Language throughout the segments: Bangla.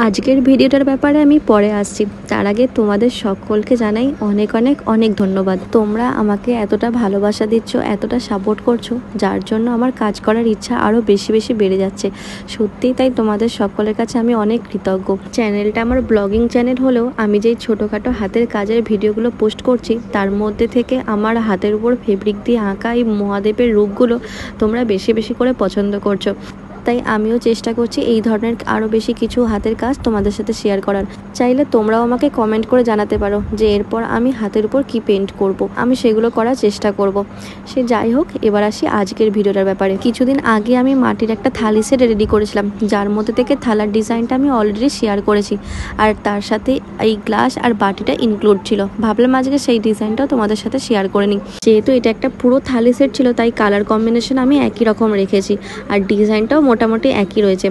আজকের ভিডিওটার ব্যাপারে আমি পরে আসছি, তার আগে তোমাদের সকলকে জানাই অনেক অনেক অনেক ধন্যবাদ। তোমরা আমাকে এতটা ভালোবাসা দিচ্ছ, এতটা সাপোর্ট করছো, যার জন্য আমার কাজ করার ইচ্ছা আরও বেশি বেশি বেড়ে যাচ্ছে। সত্যিই তাই তোমাদের সকলের কাছে আমি অনেক কৃতজ্ঞ। চ্যানেলটা আমার ব্লগিং চ্যানেল হলেও আমি যেই ছোটোখাটো হাতের কাজের ভিডিওগুলো পোস্ট করছি, তার মধ্যে থেকে আমার হাতের উপর ফেব্রিক দিয়ে আঁকা এই মহাদেবের রূপগুলো তোমরা বেশি বেশি করে পছন্দ করছো। তাই আমিও চেষ্টা করছি এই ধরনের আরও বেশি কিছু হাতের কাজ তোমাদের সাথে শেয়ার করার। চাইলে তোমরাও আমাকে কমেন্ট করে জানাতে পারো যে এরপর আমি হাতের উপর কি পেন্ট করব, আমি সেগুলো করার চেষ্টা করব। সে যাই হোক, এবার আসি আজকের ভিডিওটার ব্যাপারে। কিছুদিন আগে আমি মাটির একটা থালি সেট রেডি করেছিলাম, যার মধ্যে থেকে থালার ডিজাইনটা আমি অলরেডি শেয়ার করেছি, আর তার সাথে এই গ্লাস আর বাটিটা ইনক্লুড ছিল। ভাবলাম আজকে সেই ডিজাইনটাও তোমাদের সাথে শেয়ার করে নিই। যেহেতু এটা একটা পুরো থালি সেট ছিল, তাই কালার কম্বিনেশন আমি একই রকম রেখেছি, আর ডিজাইনটাও মোটামুটি একই রয়েছে।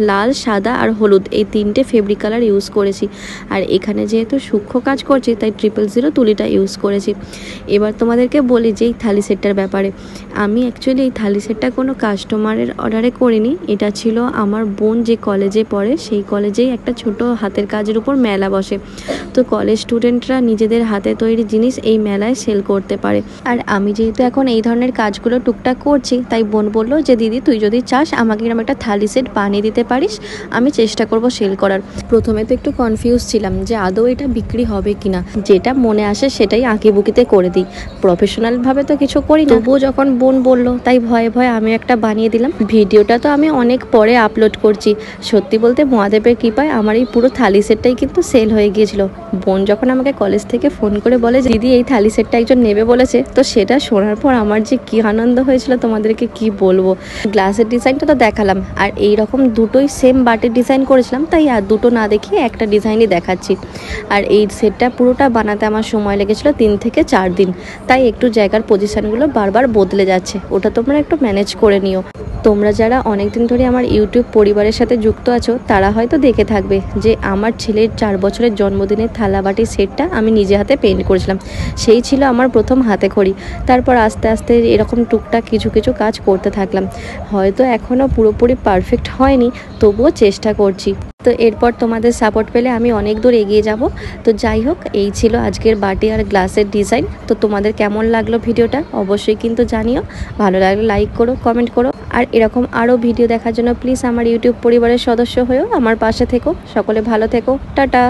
লাল, সাদা আর হলুদ এই তিনটে ফেব্রিক কালার ইউজ করেছি। আর এখানে যেহেতু সূক্ষ্ম কাজ করছি, তাই 000 তুলিটা ইউজ করেছি। এবার তোমাদেরকে বলি যে এই থালি সেটটার ব্যাপারে। আমি অ্যাকচুয়ালি এই থালি সেটটা কোনো কাস্টমারের অর্ডারে করিনি। এটা ছিল আমার বোন যে কলেজে পড়ে, সেই কলেজেই একটা ছোট হাতের কাজের উপর মেলা বসে। তো কলেজ স্টুডেন্টরা নিজেদের হাতে তৈরি জিনিস এই মেলায় সেল করতে পারে। আর আমি যেহেতু এখন এই ধরনের কাজগুলো টুকটাক করছি, তাই বোন বললো যে দিদি, তুই যদি চাস আমাকে এরকম একটা থালি সেট বানিয়ে দিতে পারিস, আমি চেষ্টা করব সেল করার। প্রথমে তো একটু কনফিউজ ছিলাম যে আদৌ এটা বিক্রি হবে কিনা। যেটা মনে আসে সেটাই আঁকিবুকিতে করে দিই, প্রফেশনালভাবে তো কিছু করি না। তবুও যখন বোন বললো, তাই ভয়ে ভয়ে আমি একটা বানিয়ে দিলাম। ভিডিওটা তো আমি অনেক পরে আপলোড করছি। সত্যি বলতে মহাদেবের কৃপায় আমার এই পুরো থালি সেটটাই কিন্তু সেল হয়ে গিয়েছিল। বোন যখন আমাকে কলেজ থেকে ফোন করে বলে দিদি এই থালি সেটটা একজন নেবে বলেছে, তো সেটা শোনার পর আমার যে কি আনন্দ হয়েছিল তোমাদেরকে কি বলবো। গ্লাসের ডিজাইনটা তো দেখালাম, আর এই রকম দুটোই সেম বাটির ডিজাইন করেছিলাম, তাই আর দুটো না দেখিয়ে একটা ডিজাইনই দেখাচ্ছি। আর এই সেটটা পুরোটা বানাতে আমার সময় লেগেছিল 3 থেকে 4 দিন। তাই একটু জায়গার পজিশনগুলো বারবার বদলে যাচ্ছে, ওটা তোমরা একটু ম্যানেজ করে নিও। তোমরা যারা অনেকদিন ধরে আমার ইউটিউব পরিবারের সাথে যুক্ত আছো, তারা হয়তো দেখে থাকবে যে আমার ছেলের 4 বছরের জন্মদিনের থালাবাটির সেটটা আমি নিজে হাতে পেন্ট করেছিলাম। সেই ছিল আমার প্রথম হাতে খড়ি। তারপর আস্তে আস্তে এরকম টুকটাক কিছু কিছু কাজ করতে থাকলাম। হয়তো এখনও পুরোপুরি পারফেক্ট হয়নি, তবুও চেষ্টা করছি। তো এরপর তোমাদের সাপোর্ট পেলে আমি অনেক দূর এগিয়ে যাব। তো যাই হোক, এই ছিল আজকের বাটি আর গ্লাসের ডিজাইন। তো তোমাদের কেমন লাগলো ভিডিওটা অবশ্যই কিন্তু জানিও। ভালো লাগলে লাইক করো, কমেন্ট করো, আর এরকম আরও ভিডিও দেখার জন্য প্লিজ আমার ইউটিউব পরিবারের সদস্য হয়েও আমার পাশে থেকো। সকলে ভালো থেকো, টাটা।